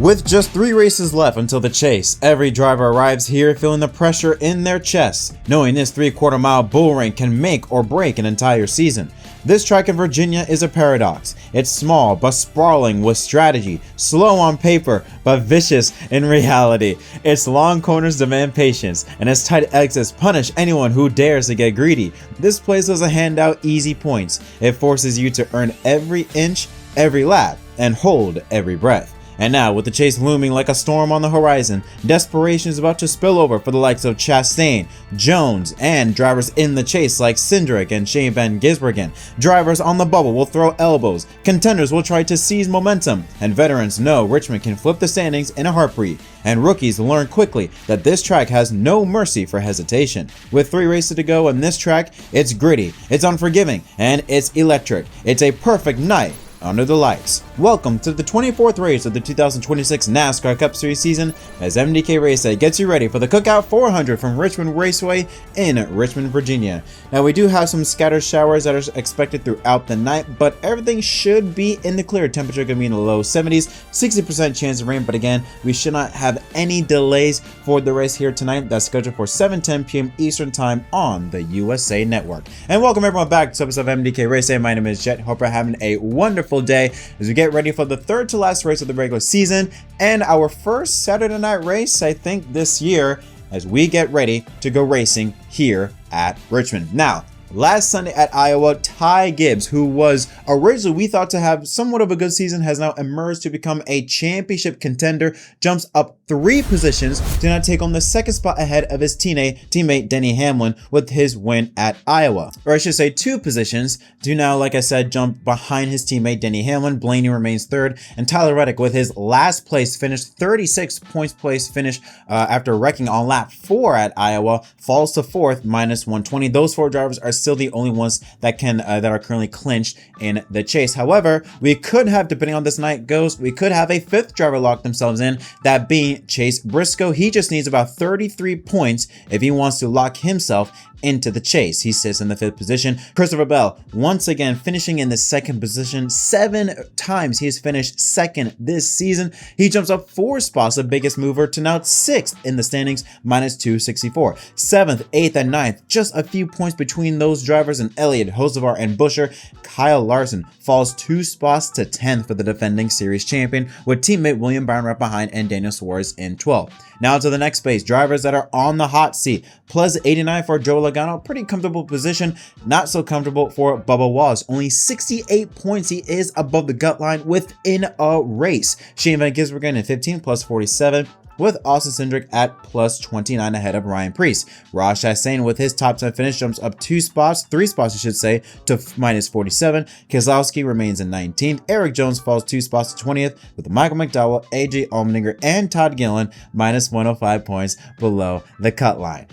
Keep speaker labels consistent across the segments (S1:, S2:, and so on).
S1: With just 3 races left until the chase, every driver arrives here feeling the pressure in their chests, knowing this 3/4 mile bull ring can make or break an entire season. This track in Virginia is a paradox. It's small but sprawling with strategy, slow on paper but vicious in reality. Its long corners demand patience, and its tight exits punish anyone who dares to get greedy. This place doesn't hand out easy points. It forces you to earn every inch, every lap, and hold every breath. And now, with the chase looming like a storm on the horizon, desperation is about to spill over for the likes of Chastain, Jones, and drivers in the chase like Cindric and Shane Van Gisbergen. Drivers on the bubble will throw elbows, contenders will try to seize momentum, and veterans know Richmond can flip the standings in a heartbeat. And rookies learn quickly that this track has no mercy for hesitation. With 3 races to go on this track, it's gritty, it's unforgiving, and it's electric. It's a perfect night under the lights. Welcome to the 24th race of the 2026 NASCAR Cup Series season as MDK RaceDay gets you ready for the Cookout 400 from Richmond Raceway in Richmond, Virginia. Now, we do have some scattered showers that are expected throughout the night, but everything should be in the clear. Temperature going to be in the low 70s, 60% chance of rain, but again, we should not have any delays for the race here tonight. That's scheduled for 7:10 p.m. Eastern Time on the USA Network. And welcome everyone back to episode of MDK RaceDay. My name is Jet. Hope you're having a wonderful day as we get ready for the third to last race of the regular season and our first Saturday night race, I think, this year as we get ready to go racing here at Richmond. Now, last Sunday at Iowa, Ty Gibbs, who was originally we thought to have somewhat of a good season, has now emerged to become a championship contender, jumps up 3 positions to now take on the second spot ahead of his teammate Denny Hamlin with his win at Iowa. Or I should say 2 positions to now, like I said, jump behind his teammate Denny Hamlin. Blaney remains 3rd, and Tyler Reddick with his last place finish, 36 points place finish after wrecking on lap 4 at Iowa, falls to 4th, minus 120. Those 4 drivers are still the only ones that are currently clinched in the chase. However, we could have, depending on this night goes, we could have a 5th driver lock themselves in, that being Chase Briscoe. He just needs about 33 points if he wants to lock himself into the chase. He sits in the 5th position. Christopher Bell, once again, finishing in the 2nd position. 7 times he has finished 2nd this season. He jumps up 4 spots, the biggest mover, to now 6th in the standings, minus 264. 7th, 8th, and 9th, just a few points between those drivers, and Elliott, Hocevar, and Buescher. Kyle Larson falls 2 spots to 10th for the defending series champion, with teammate William Byron right behind and Daniel Suarez in 12th. Now to the next space, drivers that are on the hot seat. Plus 89 for Joe Logano, pretty comfortable position. Not so comfortable for Bubba Wallace. Only 68 points he is above the gut line within a race. Shane Van Gisbergen in 15th, plus 47. With Austin Cindric at plus 29 ahead of Ryan Preece. Ross Chastain with his top 10 finish jumps up 3 spots I should say, to minus 47. Keselowski remains in 19th. Eric Jones falls 2 spots to 20th, with Michael McDowell, AJ Allmendinger, and Todd Gilliland minus 105 points below the cut line.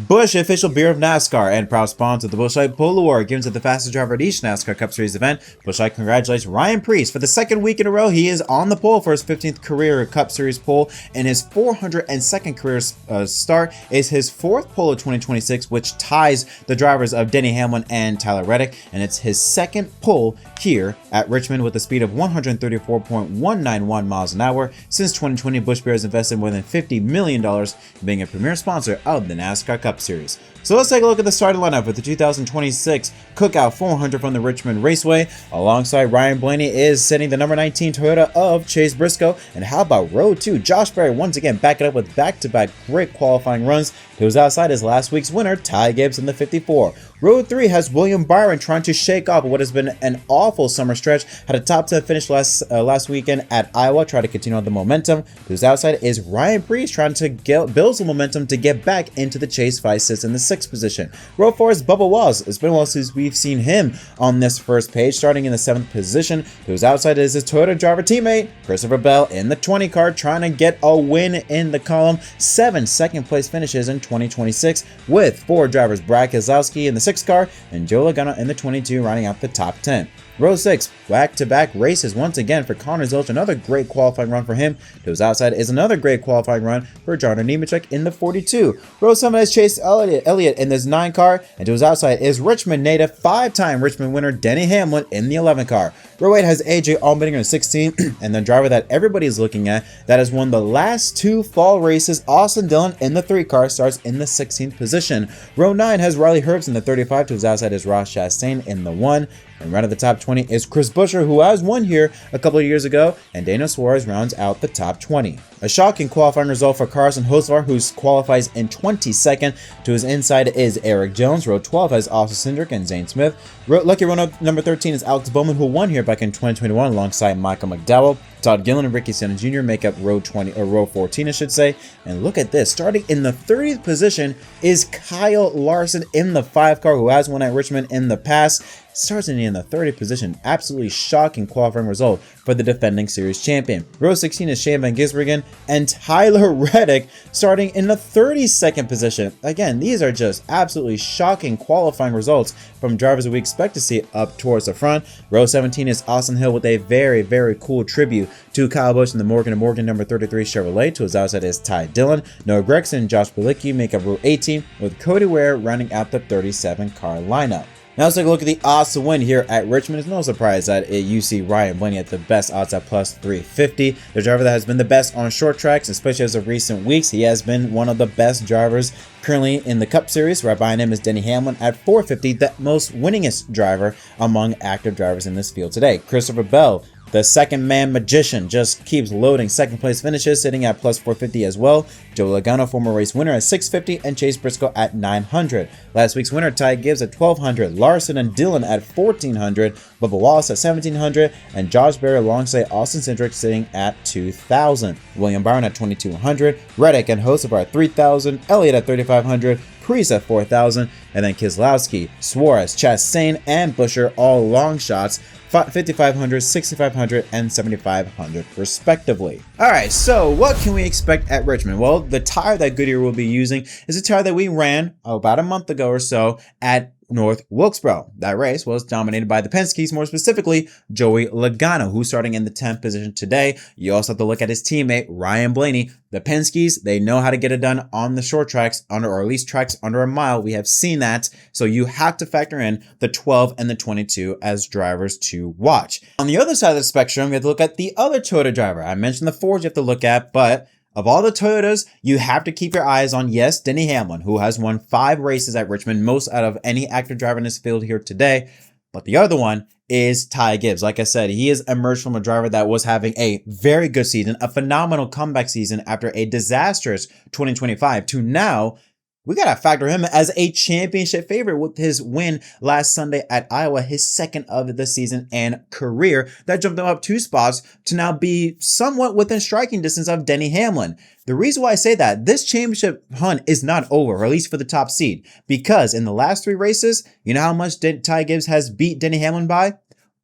S1: Busch, official beer of NASCAR and proud sponsor of the Busch Light Polo Award, given to the fastest driver at each NASCAR Cup Series event. Busch Light congratulates Ryan Preece for the 2nd week in a row. He is on the pole for his 15th career Cup Series pole, and his 402nd career start is his 4th pole of 2026, which ties the drivers of Denny Hamlin and Tyler Reddick, and it's his 2nd pole here at Richmond with a speed of 134.191 miles an hour. Since 2020, Busch Beer has invested more than $50 million in being a premier sponsor of the NASCAR Cup Series. So let's take a look at the starting lineup for the 2026 Cookout 400 from the Richmond Raceway. Alongside Ryan Blaney is sitting the number 19 Toyota of Chase Briscoe. And how about Row 2? Josh Berry once again backing up with back-to-back great qualifying runs. He was outside his last week's winner, Ty Gibbs, in the 54. Row 3 has William Byron trying to shake off what has been an awful summer stretch. Had a top 10 finish last weekend at Iowa, try to continue on the momentum. Who's outside is Ryan Preece trying to build some momentum to get back into the chase fight, sits in the 6th position. Row 4 is Bubba Wallace. It's been a while since we've seen him on this first page, starting in the 7th position. Who's outside is his Toyota driver teammate, Christopher Bell, in the 20 car, trying to get a win in the column. 7 second place finishes in 2026, with 4 drivers, Brad Keselowski in the 6th car and Joe Logano in the 22, rounding out the top 10. Row 6, back-to-back races once again for Connor Zilch, another great qualifying run for him. To his outside is another great qualifying run for Jarno Nemechek in the 42. Row 7 has Chase Elliott in this 9 car, and to his outside is Richmond native, 5-time Richmond winner Denny Hamlin in the 11 car. Row 8 has AJ Allmendinger in 16, and the driver that everybody's looking at that has won the last 2 fall races, Austin Dillon in the 3 car, starts in the 16th position. Row 9 has Riley Herbst in the 35, to his outside is Ross Chastain in the 1. And right at the top 20 is Chris Buescher, who has won here a couple of years ago, and Daniel Suarez rounds out the top 20. A shocking qualifying result for Carson Hocevar, who qualifies in 22nd. To his inside is Eric Jones. Row 12 has Austin Cindric and Zane Smith. Lucky row number 13 is Alex Bowman, who won here back in 2021 alongside Michael McDowell. Todd Gillen and Ricky Stenhouse Jr. make up row 14, I should say. And look at this, starting in the 30th position is Kyle Larson in the 5 car, who has won at Richmond in the past. Starting in the 30th position, absolutely shocking qualifying result for the defending series champion. Row 16 is Shane Van Gisbergen and Tyler Reddick starting in the 32nd position. Again, these are just absolutely shocking qualifying results from drivers that we expect to see up towards the front. Row 17 is Austin Hill with a very, very cool tribute to Kyle Busch in the Morgan & Morgan number 33 Chevrolet. To his outside is Ty Dillon. Noah Gragson and Josh Bilicki make up row 18, with Cody Ware rounding out the 37 car lineup. Now let's take a look at the odds to win here at Richmond. It's no surprise that you see Ryan Blaney at the best odds at plus 350. The driver that has been the best on short tracks, especially as of recent weeks. He has been one of the best drivers currently in the Cup Series. Right behind him is Denny Hamlin at 450, the most winningest driver among active drivers in this field today. Christopher Bell, the second man magician, just keeps loading second place finishes, sitting at plus 450 as well. Joe Logano, former race winner, at 650, and Chase Briscoe at 900. Last week's winner, Ty Gibbs at 1200, Larson and Dillon at 1400, Bubba Wallace at 1700, and Josh Berry alongside Austin Cindric sitting at 2000. William Byron at 2200, Reddick and Hocevar at 3000, Elliott at 3500, Priest at 4,000, and then Keselowski, Suarez, Chastain, and Buescher all long shots, 5,500, 6,500, and 7,500 respectively. Alright, so what can we expect at Richmond? Well, the tire that Goodyear will be using is a tire that we ran about a month ago or so at North Wilkesboro. That race was dominated by the Penske's, more specifically Joey Logano, who's starting in the 10th position today. You also have to look at his teammate Ryan Blaney. The Penske's, they know how to get it done on the short tracks, or at least tracks under a mile. We have seen that, so you have to factor in the 12 and the 22 as drivers to watch. On the other side of the spectrum, you have to look at the other Toyota driver. I mentioned the Fords you have to look at, but of all the Toyotas, you have to keep your eyes on, yes, Denny Hamlin, who has won 5 races at Richmond, most out of any active driver in this field here today. But the other one is Ty Gibbs. Like I said, he has emerged from a driver that was having a very good season, a phenomenal comeback season after a disastrous 2025, to now we got to factor him as a championship favorite with his win last Sunday at Iowa, his second of the season and career. That jumped him up 2 spots to now be somewhat within striking distance of Denny Hamlin. The reason why I say that, this championship hunt is not over, or at least for the top seed, because in the last 3 races, you know how much Ty Gibbs has beat Denny Hamlin by?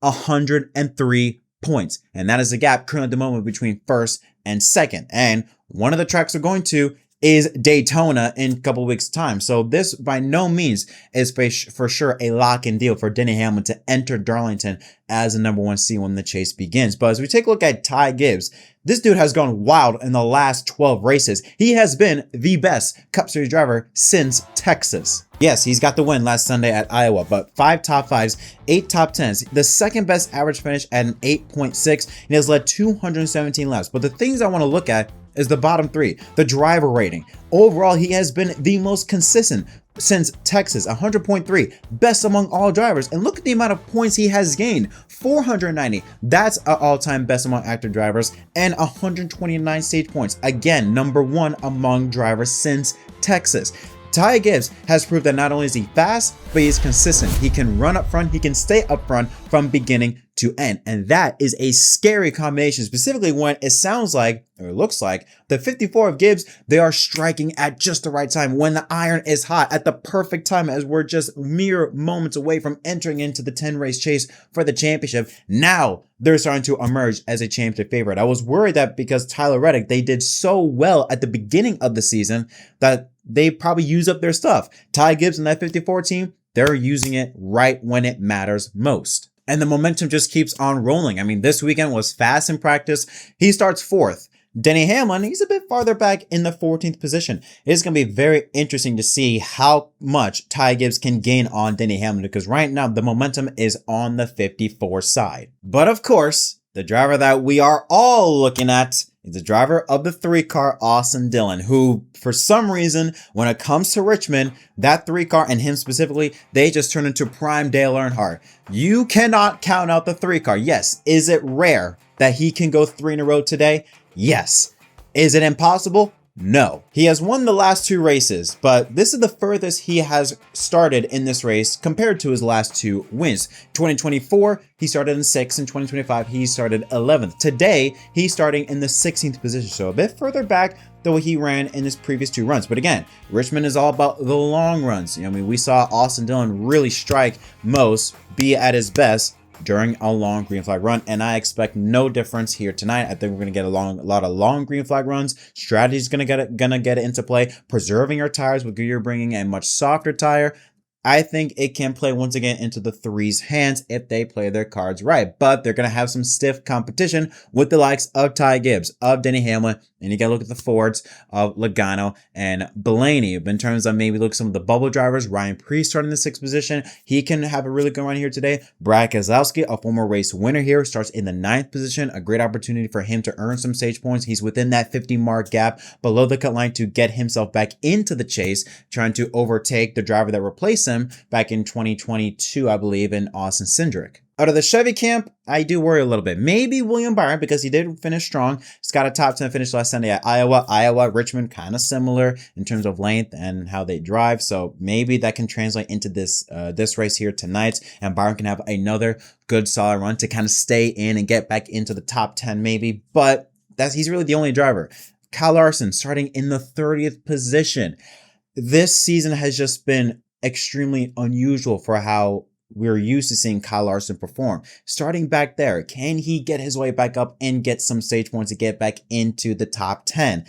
S1: 103 points. And that is the gap currently at the moment between first and second. And one of the tracks we're going to is Daytona in a couple weeks' time. So this by no means is for sure a lock-in deal for Denny Hamlin to enter Darlington as the number 1 seed when the chase begins. But as we take a look at Ty Gibbs, this dude has gone wild in the last 12 races. He has been the best Cup Series driver since Texas. Yes, he's got the win last Sunday at Iowa, but 5 top 5s, 8 top 10s, the second best average finish at an 8.6, and he has led 217 laps. But the things I want to look at is the bottom 3, the driver rating. Overall, he has been the most consistent since Texas, 100.3, best among all drivers. And look at the amount of points he has gained, 490. That's an all-time best among active drivers, and 129 stage points. Again, number 1 among drivers since Texas. Ty Gibbs has proved that not only is he fast, but he's consistent. He can run up front, he can stay up front from beginning to end. And that is a scary combination, specifically when it sounds like, or it looks like, the 54 of Gibbs, they are striking at just the right time, when the iron is hot, at the perfect time, as we're just mere moments away from entering into the 10-race chase for the championship. Now they're starting to emerge as a championship favorite. I was worried that because Tyler Reddick, they did so well at the beginning of the season that they probably use up their stuff. Ty Gibbs and that 54 team, they're using it right when it matters most. And the momentum just keeps on rolling. I mean, this weekend was fast in practice. He starts 4th. Denny Hamlin, he's a bit farther back in the 14th position. It's going to be very interesting to see how much Ty Gibbs can gain on Denny Hamlin, because right now the momentum is on the 54 side. But of course, the driver that we are all looking at is the driver of the 3-car, Austin Dillon, who for some reason, when it comes to Richmond, that 3-car and him specifically, they just turn into prime Dale Earnhardt. You cannot count out the 3-car. Yes, is it rare that he can go 3 in a row today? Yes. Is it impossible? No. He has won the last 2 races, but this is the furthest he has started in this race compared to his last 2 wins. 2024, he started in 6th. In 2025, he started 11th. Today, he's starting in the 16th position, so a bit further back than what he ran in his previous 2 runs. But again, Richmond is all about the long runs. I mean, we saw Austin Dillon really strike most, be at his best during a long green flag run, and I expect no difference here tonight. I think we're going to get a lot of long green flag runs. Strategy is going to get it into play. Preserving your tires with Goodyear bringing a much softer tire. I think it can play once again into the 3's hands if they play their cards right. But they're going to have some stiff competition with the likes of Ty Gibbs, of Denny Hamlin, and you got to look at the Fords of Logano and Blaney. In terms of maybe look at some of the bubble drivers, Ryan Preece starting in the 6th position. He can have a really good run here today. Brad Keselowski, a former race winner here, starts in the 9th position. A great opportunity for him to earn some stage points. He's within that 50-mark gap below the cut line to get himself back into the chase, trying to overtake the driver that replaced him back in 2022, I believe, in Austin Cindric. Out of the Chevy camp, I do worry a little bit. Maybe William Byron, because he did finish strong. He's got a top 10 finish last Sunday at Iowa, Richmond, kind of similar in terms of length and how they drive. So maybe that can translate into this race here tonight, and Byron can have another good solid run to kind of stay in and get back into the top 10 maybe. But he's really the only driver. Kyle Larson starting in the 30th position. This season has just been extremely unusual for how we're used to seeing Kyle Larson perform. Starting back there, can he get his way back up and get some stage points to get back into the top 10?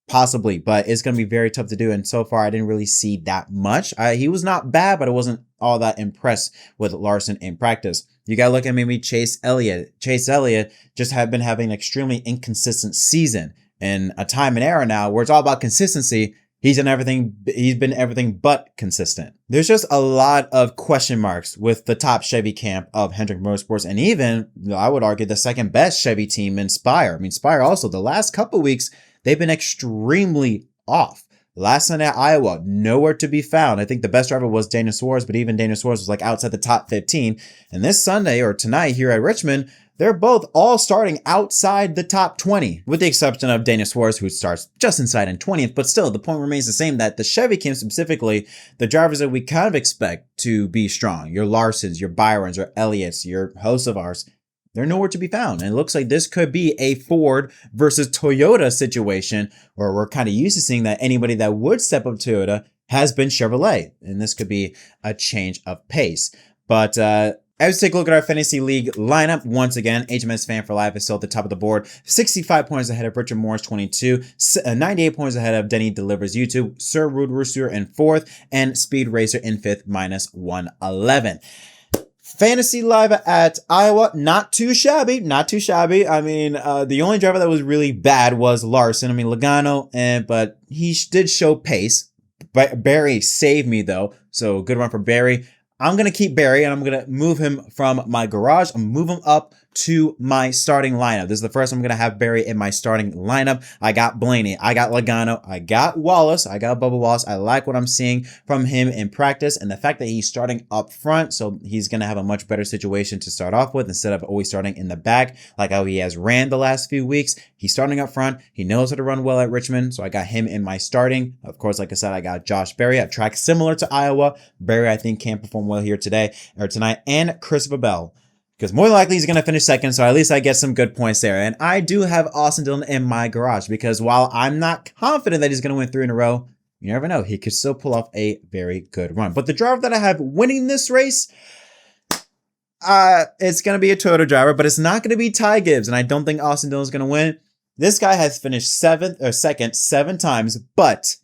S1: Possibly, but it's going to be very tough to do. And so far, I didn't really see that much. He was not bad, but I wasn't all that impressed with Larson in practice. You got to look at maybe Chase Elliott. Chase Elliott just have been having an extremely inconsistent season. In a time and era now where it's all about consistency, he's been everything but consistent. There's just a lot of question marks with the top Chevy camp of Hendrick Motorsports, and even, I would argue, the second best Chevy team in Spire. I mean, Spire also, the last couple weeks, they've been extremely off. Last Sunday at Iowa, nowhere to be found. I think the best driver was Daniel Suarez, but even Daniel Suarez was like outside the top 15. And this Sunday or tonight here at Richmond, they're both all starting outside the top 20, with the exception of Daniel Suarez, who starts just inside in 20th. But still, the point remains the same, that the Chevy camp specifically, the drivers that we kind of expect to be strong, your Larsons, your Byrons, your Elliots, your hosts of ours, they're nowhere to be found. And it looks like this could be a Ford versus Toyota situation where we're kind of used to seeing that anybody that would step up Toyota has been Chevrolet. And this could be a change of pace. But as we take a look at our fantasy league lineup, once again, HMS Fan for Life is still at the top of the board. 65 points ahead of Richard Morris, 22. 98 points ahead of Denny Delivers YouTube. Sir Rude Rooster in 4th. And Speed Racer in 5th, minus 111. Fantasy Live at Iowa, not too shabby, not too shabby. I mean, the only driver that was really bad was Larson. I mean, Logano, but he did show pace. But Barry saved me, though, so good run for Barry. I'm going to keep Barry, and I'm going to move him from my garage. I'm moving him up to my starting lineup. This is the first time I'm going to have Barry in my starting lineup. I got Blaney. I got Logano. I got Wallace. I got Bubba Wallace. I like what I'm seeing from him in practice, and the fact that he's starting up front, so he's going to have a much better situation to start off with instead of always starting in the back like how he has ran the last few weeks. He's starting up front. He knows how to run well at Richmond, so I got him in my starting. Of course, like I said, I got Josh Berry, a track similar to Iowa. Berry, I think, can perform well here today or tonight, and Christopher Bell, because more likely he's going to finish second, so at least I get some good points there. And I do have Austin Dillon in my garage, because while I'm not confident that he's going to win 3 in a row, you never know. He could still pull off a very good run. But the driver that I have winning this race, it's going to be a Toyota driver, but it's not going to be Ty Gibbs, and I don't think Austin Dillon is going to win. This guy has finished second 7 times, but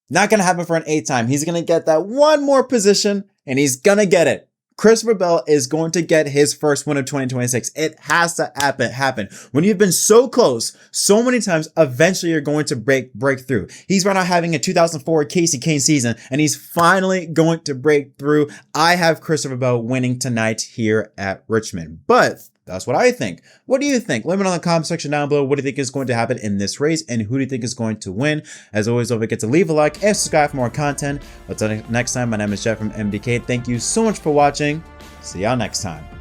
S1: not going to happen for an 8th time. He's going to get that one more position, and he's going to get it. Christopher Bell is going to get his first win of 2026. It has to happen. When you've been so close so many times, eventually you're going to break through. He's right now having a 2004 Casey Kane season, and he's finally going to break through. I have Christopher Bell winning tonight here at Richmond, but that's what I think. What do you think? Let me know in the comment section down below. What do you think is going to happen in this race, and who do you think is going to win? As always, don't forget to leave a like and subscribe for more content. Until next time, my name is Jeff from MDK. Thank you so much for watching. See y'all next time.